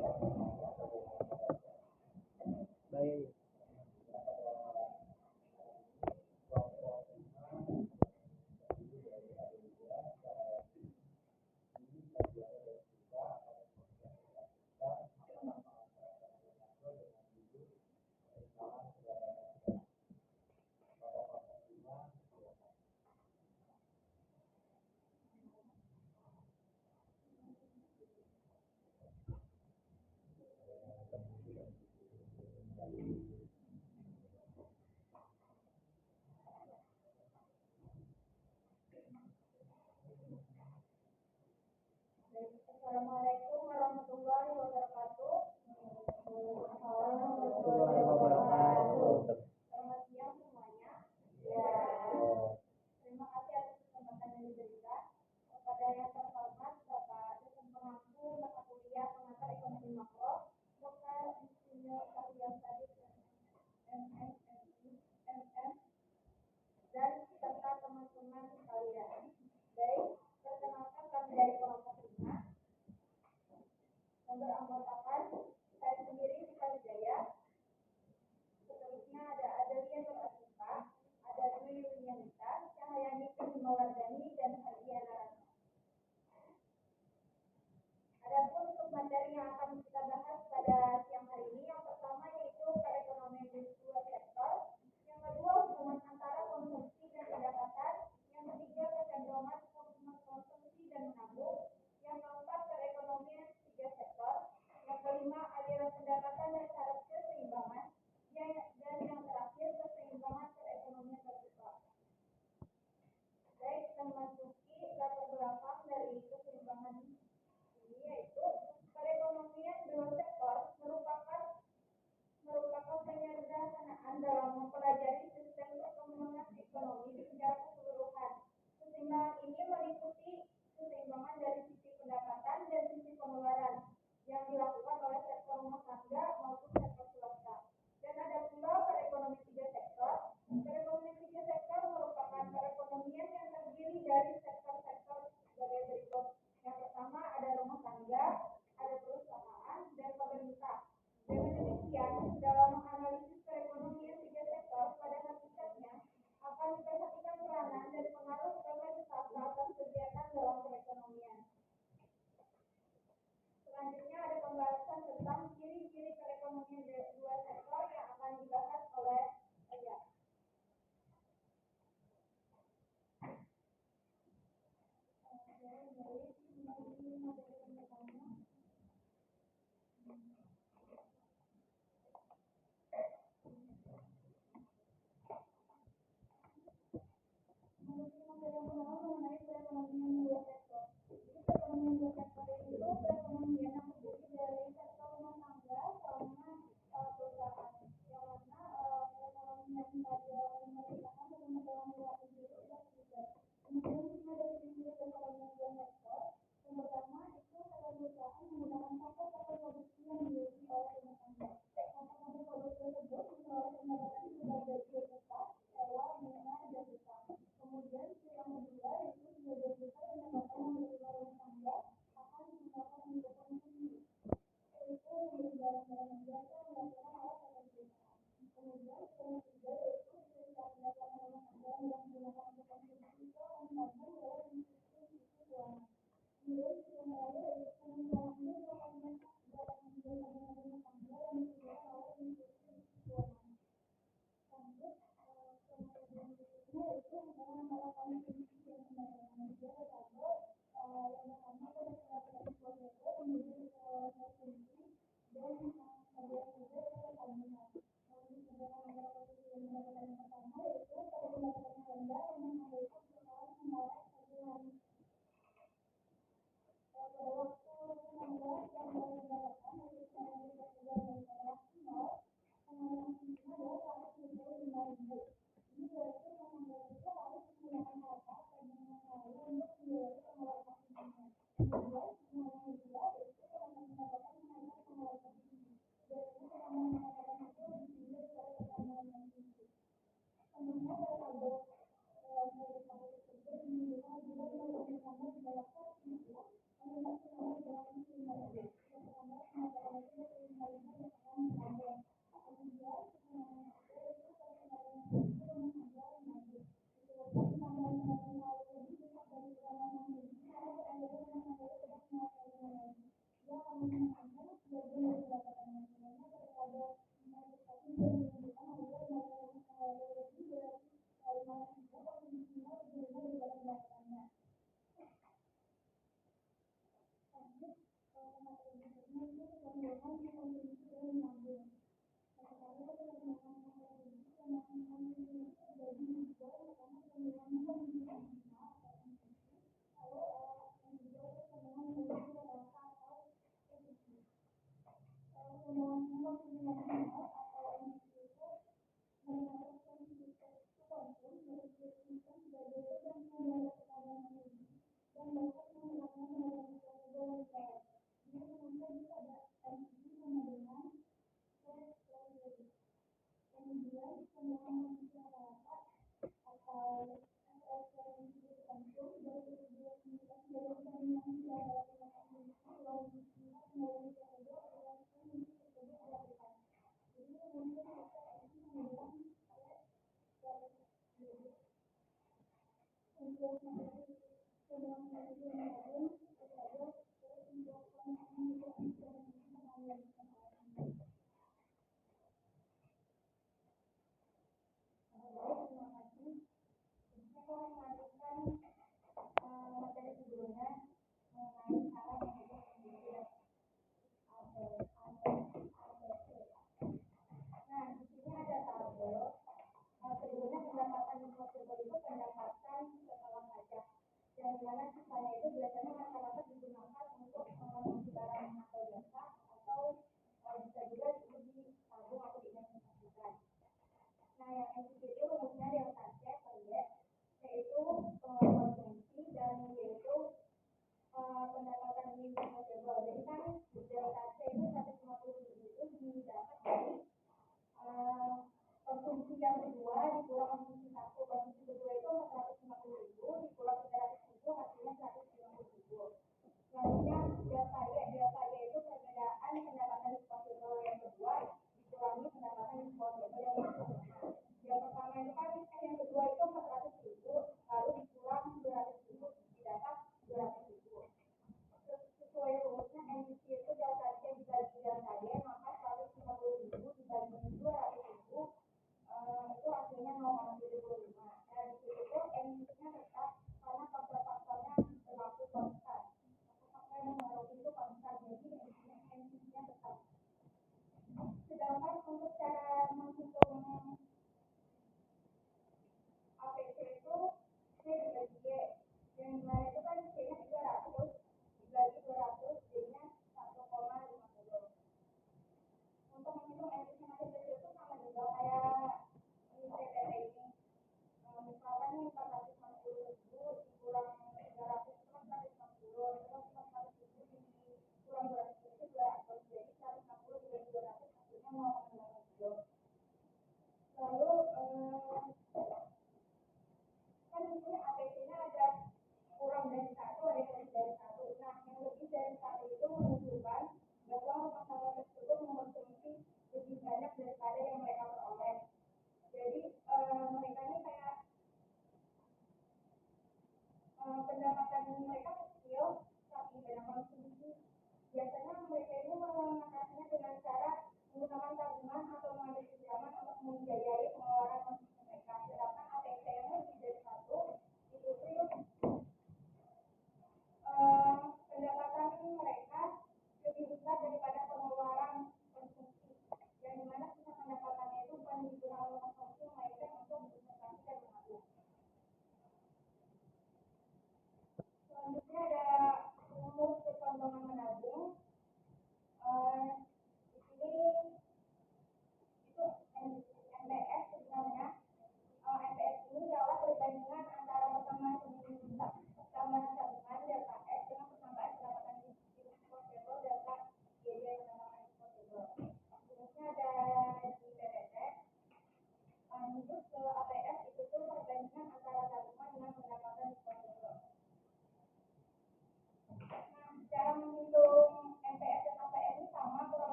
Baik. Assalamualaikum warahmatullahi wabarakatuh. Warahmatullahi wabarakatuh. Selamat siang semuanya. Ya, terima kasih atas kesempatan yang diberikan kepada yang terhormat Bapak dosen pengampu mata kuliah pengantar ekonomi makro, Dr. Insinyur Syahril Sadis MM dan serta teman-teman sekalian. Baik, perkenalkan kami dari kelompok 5 yang beranggotakan saya sendiri Sita Wijaya. Seterusnya ada Adelia Nur Asifa, ada Dwi Yunianita, Cahyani Himawardani, dan Hardiana Ratna. Adapun untuk materi yang akan kita bahas pada siang hari ini, yang pertama yaitu perekonomian di dua sektor, yang kedua hubungan antara konsumsi dan pendapatan, yang ketiga kecenderungan konsumsi dan menabung, yang keempat perekonomian tiga sektor, yang kelima aliran pendapatan dan syarat keseimbangan, dan yang terakhir keseimbangan perekonomian vertikal. Baik, kita memasuki latar belakang dari keseimbangan ini, yaitu perekonomian dua sektor merupakan penyederhanaan dalam mempelajari sistem perkembangan ekonomi secara keseluruhan. Keseimbangan ini meliputi keseimbangan dari sisi pendapatan dan sisi pengeluaran yang dilakukan oleh sektor rumah tangga maupun sektor swasta. Dan ada pula perekonomian tiga sektor. Perekonomian tiga sektor merupakan perekonomian yang terdiri dari sektor-sektor sebagai berikut. Yang pertama ada rumah tangga, ada perusahaan, dan pemerintah. Dengan demikian, dalam menganalisis perekonomian tiga sektor, pada hakikatnya akan diperhatikan peranan dan pengaruh peran swasta atas kegiatan dalam perekonomian. Selanjutnya ada pembahasan tentang ciri-ciri perekonomian dua sektor yang akan dibahas oleh saya. Mengenai perekonomian dua sektor. Jadi perekonomian dua sektor itu perekonomian yang terdiri dari sektor rumah tangga sama perusahaan. Yang mana perekonomian pada pemerintah dalam luar negeri itu sudah tidak. Kemudian kita dari sisi perekonomian dua sektor. Yang pertama itu pada perusahaan menggunakan faktor-faktor produksi yang dimiliki oleh rumah tangga. Faktor-faktor produksi tersebut memperoleh pendapatan sebagai upah, sewa, bunga, dan utang. Kemudian yang kedua itu sebagai besar pendapatan yang diterima rumah tangga akan digunakan untuk konsumsi, yaitu membeli barang-barang yang biasa dilakukan oleh perusahaan. Kemudian yang ketiga yaitu ketika pendapatan rumah tangga yang digunakan untuk konsumsi itu akan ditabung dalam institusi keuangan. Kemudian yang terakhir yaitu pengeluaran ini merupakan barang yang tabungan rumah tangga yang digunakan oleh institusi keuangan. Lanjut, kemudian berikutnya yaitu hubungan antara konsumsi dan pendapatan. Dia bertabur yang pertama pada pendapatan disposable, kemudian pengeluaran konsumsi, dan yang ketiga adalah tabungan. Untuk hubungan antara konsumsi dan pendapatan yang pertama yaitu pada pendapatan yang rendah rumah tangga itu bakalan mengeluarkan tabungan. Pada waktu rumah tangga yang berpendapatan yaitu pengeluaran dari maksimal, pengeluaran maksimal adalah 125.000. Ini berarti rumah tangga itu harus menggunakan harta tabungan selalu untuk membiayai pengeluaran maksimalnya. Kemudian yang kedua yaitu penambahan pendapatan menambah pengeluaran konsumsi. Biasanya penambahan pendapatan itu lebih tinggi daripada penambahan konsumsi. Tentunya pada tabel tersebut menunjukkan jika pengeluaran rumah tangga di bawah 100.000 melihat penambah dalam 5.000. Yang penambah pendapatan Ini itu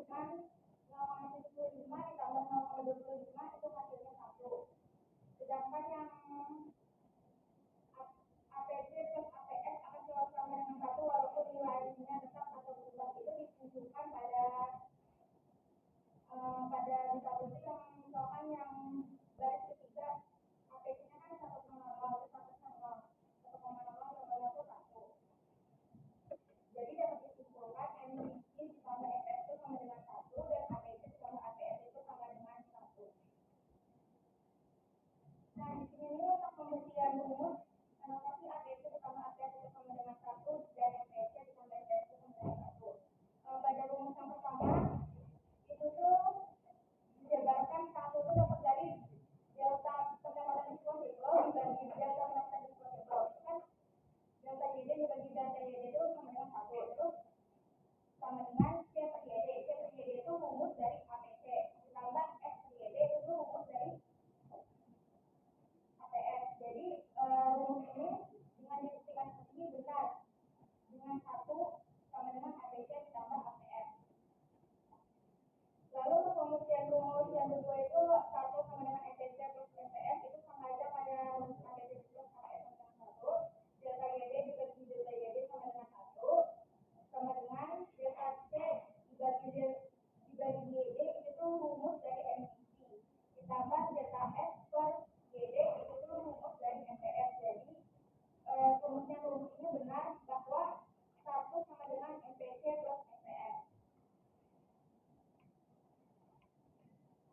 dengan 0,75 ditambah 0,25 itu hasilnya 1. Sedangkan yang APC plus APS akan selalu sama dengan 1 walaupun nilainya tetap atau berubah. Itu ditunjukkan pada disabilitas yang misalkan yang garis ketiga APC-nya kan 1,0 tambah 1. Jadi dapat disimpulkan MIC ditambah FS itu sama dengan 1 dan APC ditambah APS itu sama dengan 1. Nah, di sini ini untuk pembuktian rumus, kenapa sih APC ditambah APS itu sama dengan 1 dan MPC ditambah FS itu sama dengan 1. Pada rumus yang pertama, itu tuh dijabarkan 1 itu dapat dari delta pendapatan disposable dibagi delta pendapatan disposable. Itu kan delta YD dibagi delta YD itu sama dengan 1. Itu sama dengan C per YD. C per YD itu rumus dari APC ditambah S per YD itu rumus dari APS. Jadi rumus ini dengan dibuktikan seperti ini benar dengan 1 sama dengan APC ditambah APS. Lalu untuk pembuktian rumus yang kedua itu 1 sama dengan EPC plus EPS itu sama aja pada rumus APC plus APS sama dengan 1. Delta YD dibagi delta YD sama dengan 1 sama dengan delta C dibagi YD itu rumus dari MPC ditambah delta S per YD itu rumus dari MPS. Jadi rumus ini benar bahwa 1 sama dengan MPC plus MPS.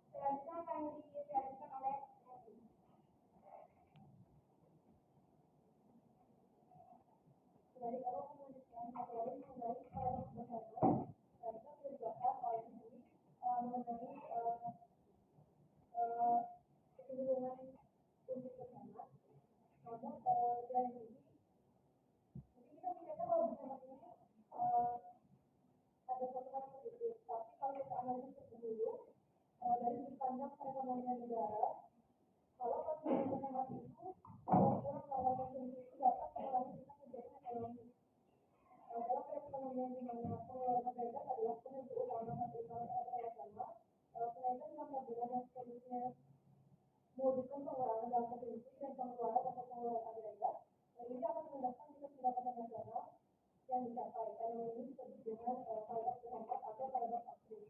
Selanjutnya akan dijelaskan oleh Hadi. Jadi kalau kemudian materi mengenai paradoks behavior, dan kita sudah dibahas oleh ini mengenai kecenderungan untuk berhemat. Namun dari ini, jadi kita bicara kalau berhemat ini ada suatu hal positif. Tapi kalau kita analisis dulu dari sudut pandang perekonomian negara, kalau konsumsi berhemat itu kurang melawan konsumsi itu dapat mengurangi tingkat kegiatan ekonomi. Dalam perekonomian di mana pengeluaran pajak adalah penentu utama fasilitas agama, kenaikan dalam tabungan yang seharusnya mewujudkan pengurangan dalam konsumsi dan pengeluaran atau pengeluaran agregat, ini akan meningkatkan tingkat pendapatan nasional yang dicapai. Karena ini disebut dengan paradoks berhemat atau paradoks aktif.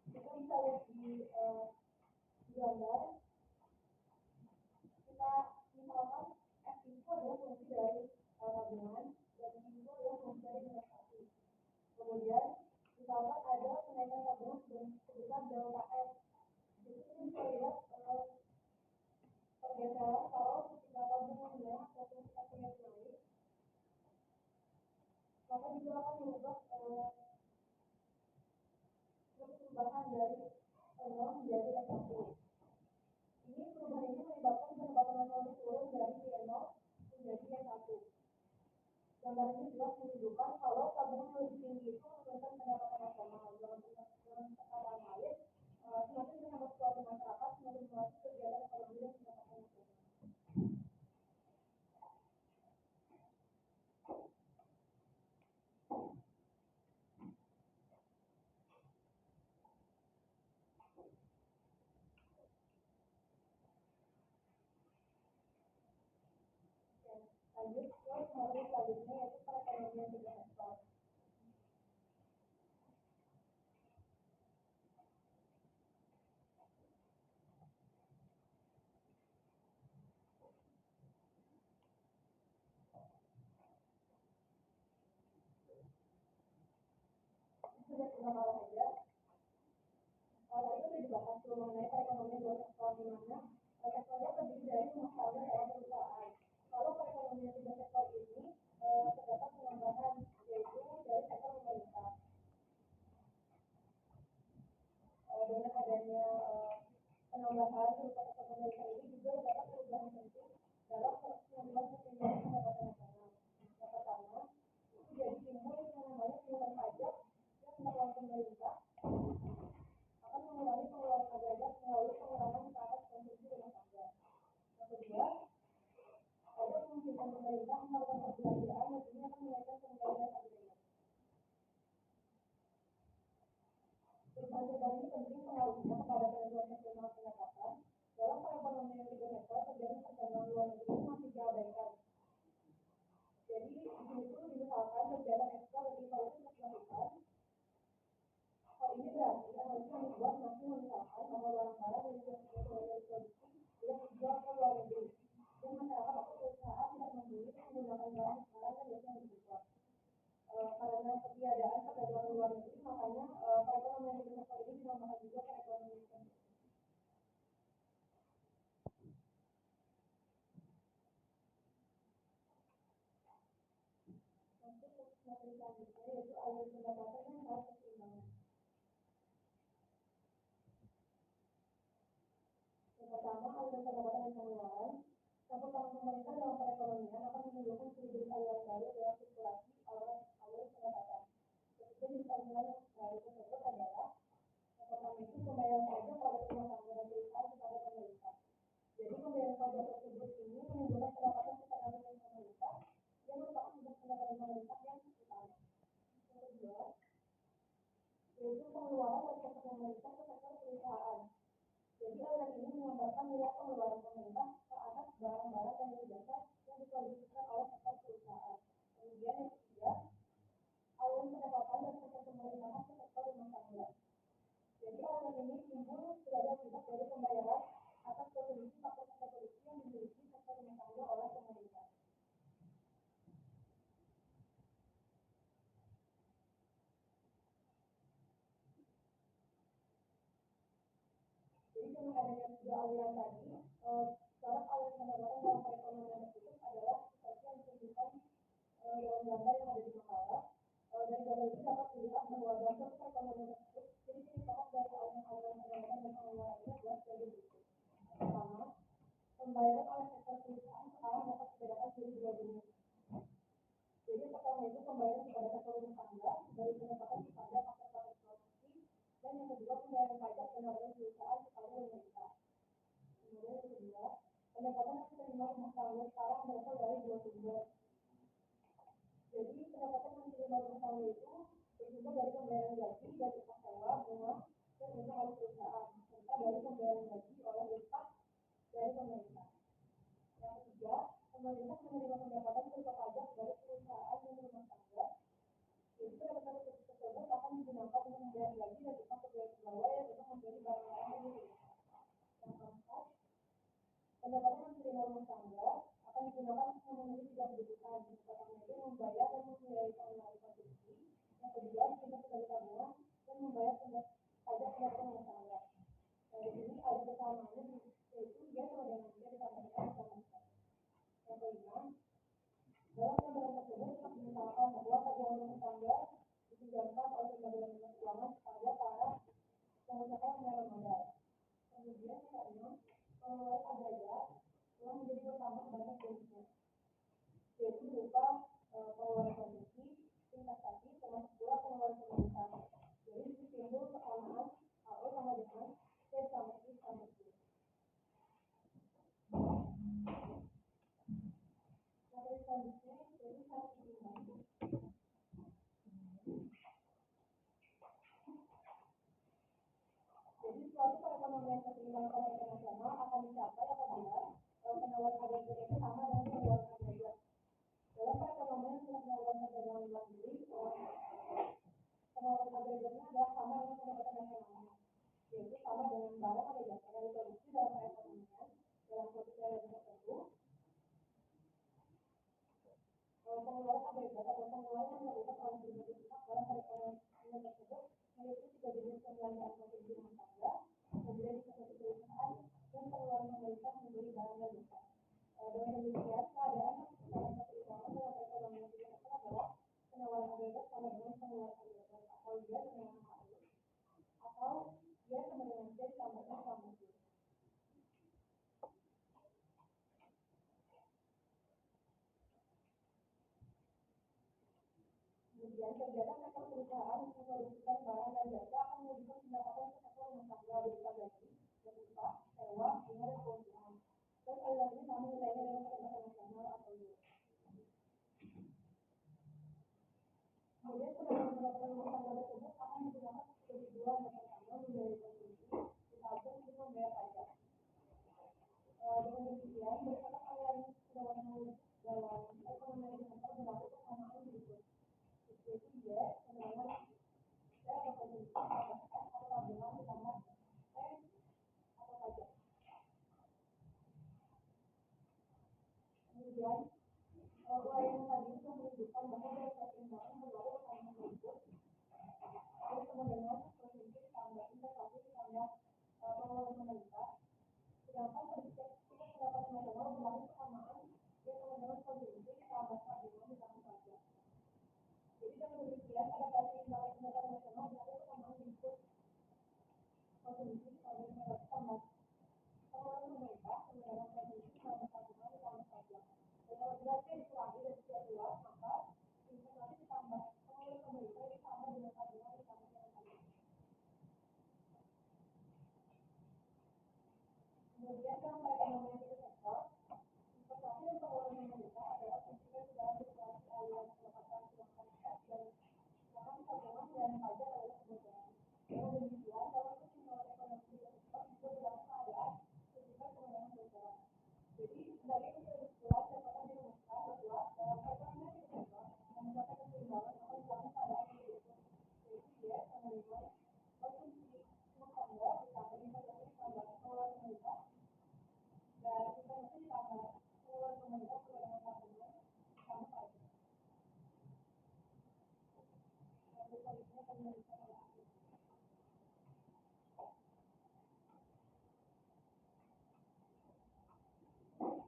Kita bisa lihat di gambar. Kita misalkan F itu adalah fungsi dari tabungan dan I itu adalah fungsi dari investasi. Kemudian misalkan ada kenaikan tabungan sebesar delta S. Jadi kita bisa lihat pergeseran kalau ketika tabungannya atau fungsi naik, maka itu akan mengubah perubahan dari 0 menjadi S1. Ini perubahan ini menyebabkan pendapatan nasional turun dari Y0 menjadi Y1. Gambar ini jelas menunjukkan kalau tabungan yang lebih tinggi itu menurunkan pendapatan nasional. Dalam kata lain, semakin berhemat suatu masyarakat, semakin melatih kegiatan ekonomi dan pendapatan nasional. Lanjut ke model selanjutnya yaitu perekonomian bersektor. Sudah beberapa saja. Tadi itu sudah dibahas mengenai perekonomian bersektor di mana sektornya terdiri dari rumah tangga dan perusahaan. Kalau perekonomian tiga sektor ini terdapat penambahan yaitu dari sektor pemerintah. Dengan adanya penambahan berupa sektor pemerintah ini juga terdapat perubahan penting dalam penambahan keseimbangan pendapatan nasional. Yang pertama, itu jadi timbul yang namanya pungutan pajak yang dilakukan pemerintah akan mengurangi pengeluaran agregat melalui pengurangan taraf konsumsi rumah tangga. Yang kedua, ada kemungkinan pemerintah melakukan perbelanjaan dan ini akan menaikkan pengembalian agregat. selanjutnya kepada penentuan eksternal pendapatan. Dalam perekonomian 3 sektor terjadi perdagangan luar negeri masih diabaikan. Jadi di sini tuh misalkan kegiatan ekspor lebih baik itu dilakukan. Hal ini berarti analisis yang dibuat masih memisalkan bahwa barang-barang yang diproduksi tidak dijual ke luar negeri. Dan masyarakat atau perusahaan tidak membeli menggunakan barang-barang yang biasanya dijual. Karena ketiadaan perdagangan luar negeri, makanya perekonomian di sektor ini dinamakan juga perekonomian internasional. Untuk materi selanjutnya yaitu alur pendapatan dan hal keseimbangan. Yang pertama, alur pendapatan dan pengeluaran. Campur tangan pemerintah dalam perekonomian akan menimbulkan jenis aliran baru dalam sirkulasi alur pendapatan. Ketiga jenis aliran baru tersebut adalah yang pertama itu pembayaran pajak pada rumah tangga dan perusahaan kepada pemerintah. Jadi pembayaran pajak tersebut ini menimbulkan pendapatan kepada pemerintah yang merupakan bentuk pendapatan pemerintah yang utama. Yang kedua, yaitu pengeluaran dari sektor pemerintah ke sektor perusahaan. Jadi aliran ini menggambarkan nilai pengeluaran pemerintah ke atas barang-barang dan jasa yang diproduksikan oleh sektor perusahaan. Kemudian yang ketiga, aliran pendapatan dari sektor pemerintahan ke sektor rumah tangga. Jadi aliran ini timbul sebagai akibat dari pembayaran atas produksi faktor-faktor produksi yang dimiliki sektor rumah tangga oleh pemerintah. Jadi dengan adanya tiga aliran tadi, syarat aliran pendapatan dalam perekonomian tersebut adalah seperti yang ditunjukkan dalam gambar yang ada di makalah. Dari gambar itu dapat dilihat bahwa dalam satu perekonomian tersebut, ciri-ciri pokok dari aliran pendapatan dan pengeluaran ini adalah sebagai berikut. Pertama, pembayaran oleh sektor perusahaan sekarang dapat dibedakan dari dua jenis. Jadi yang pertama itu pembayaran kepada sektor rumah tangga dari pendapatan kepada faktor-faktor produksi, dan yang kedua pembayaran pajak pendapatan perusahaan kepada pemerintah. Kemudian yang kedua, pendapatan yang diterima rumah tangga sekarang berasal dari dua sumber. Jadi pendapatan yang diterima rumah tangga itu bersumber dari pembayaran gaji dan upah sewa, bunga, dan untung oleh perusahaan, serta dari pembayaran gaji oleh upah dari pemerintah. Yang ketiga, pemerintah menerima pendapatan berupa pajak dari perusahaan dan rumah tangga. Jadi pendapatan tersebut akan digunakan untuk membayar gaji dan upah pegawai dan untuk membeli barang-barang yang dibeli. Yang keempat, pendapatan yang diterima rumah tangga akan digunakan untuk memenuhi tiga kebutuhan. Yang pertama itu membayar dan membiayai pengeluaran konsumsi. Yang kedua, disimpan sebagai tabungan dan membayar pajak pendapatan rumah tangga. Nah, di sini ada kesamaannya, yaitu dia sama dengan dia ditambahkan ditambahkan. Yang kelima, dalam gambaran tersebut misalkan bahwa tabungan rumah tangga dipinjamkan oleh lembaga keuangan kepada para pengusaha yang menanam modal. Kemudian yang keenam, pengeluaran agregat telah menjadi bertambah banyak jenisnya, yaitu berupa pengeluaran konsumsi, investasi, termasuk pula pengeluaran pemerintah. Jadi di sini timbul kesamaan AO sama dengan C sama I sama Q. Materi selanjutnya yaitu syarat keseimbangan. Jadi suatu perekonomian keseimbangan internasional akan dicapai apabila penawaran agregat itu sama dengan pengeluaran agregat. Dalam perekonomian pengeluaran perdagangan luar negeri, penawaran agregatnya adalah sama dengan pendapatan nasionalnya, yaitu sama dengan barang atau jasa yang diproduksi dalam perekonomian dalam suatu daerah tertentu. Pengeluaran agregat atau pengeluaran yang dilakukan oleh berbagai pihak dalam perekonomian tersebut yaitu tiga jenis pembelanjaan konsumsi rumah tangga, kemudian investasi perusahaan, dan pengeluaran pemerintah membeli barang dan jasa. Dengan demikian, keadaan keseimbangan dalam perekonomian tiga sektor adalah penawaran agregat sama dengan pengeluaran agregat, atau dia dengan HU, atau dia sama dengan C ditambahkan sama Q. Kemudian kegiatan sektor perusahaan untuk memproduksikan barang dan jasa akan menunjukkan pendapatan ke sektor rumah tangga berupa gaji, dan upah, sewa, bunga, dan keuntungan. Dan aliran ini sama nilainya dengan pendapatan nasional atau yield. Kemudian pendapatan rumah tangga tersebut akan digunakan sebagai dua. Yang pertama membiayai konsumsi pertimbangan negara utama berikut. Jadi kemudian provinsi ditambah investasi ditambah pengeluaran pemerintah. Sedangkan kebijakan pendapatan nasional berlaku kesamaan yaitu kemudian provinsi ditambah tabungan ditambah pajak. Jadi dengan demikian pada basis pendapatan nasional berlaku kesamaan input provinsi ditambah pengeluaran pemerintah kemudian provinsi ditambah tabungan ditambah pajak. Dan apabila itu dikurangi dan tidak luas maka investasi ditambah pengeluaran pemerintah ditambah dengan tabungan ditambah dengan pajak. Kemudian dalam perekonomian di sektor investasi dan pengeluaran pemerintah adalah prinsip dalam sirkulasi aliran pendapatan silakan F dan silakan tabungan dan pajak adalah kebutuhan. Dengan demikian dalam kesimpulan ekonomi di sektor juga dalam keadaan prinsip pengeluaran berusaha. Jadi sebagai kesimpulan dapat dirumuskan bahwa dalam perekonomian di sektor mencapai keseimbangan akan dilakukan keadaan yang berikut, yaitu Y sama dengan konsumsi rumah tangga ditambah investasi ditambah pengeluaran pemerintah dan investasi ditambah pengeluaran pemerintah dengan tabungan ditambah pajak. Lalu selanjutnya pemerintah relatif.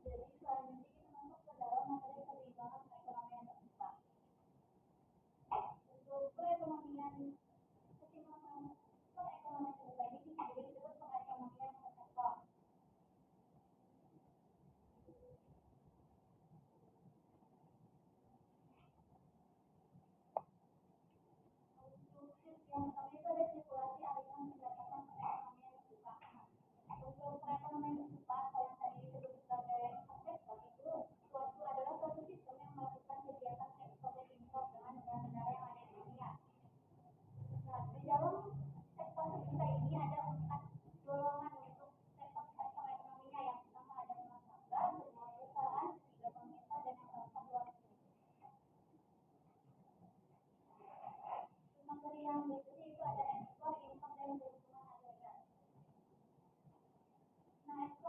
Jadi selanjutnya kita masuk ke dalam materi keseimbangan perekonomian terbuka. Untuk perekonomian keseimbangan perekonomian terbuka ini disebut perekonomian terbuka. Yang pertama itu ada sirkulasi aliran pendapatan perekonomian terbuka. Untuk perekonomian terbuka atau yang tadi disebut sebagai ekspor itu adalah suatu sistem yang melakukan kegiatan ekspor dan impor dengan negara-negara yang ada di dunia. Nah, di dalam sektor terbuka ini ada 4 golongan untuk sektor ekonominya. Yang pertama ada rumah tangga, kedua perusahaan, ketiga pemerintah, dan yang keempat luar negeri. Materi yang berikutnya itu ada ekspor, impor, dan keuntungan agregat. Nah, ekspor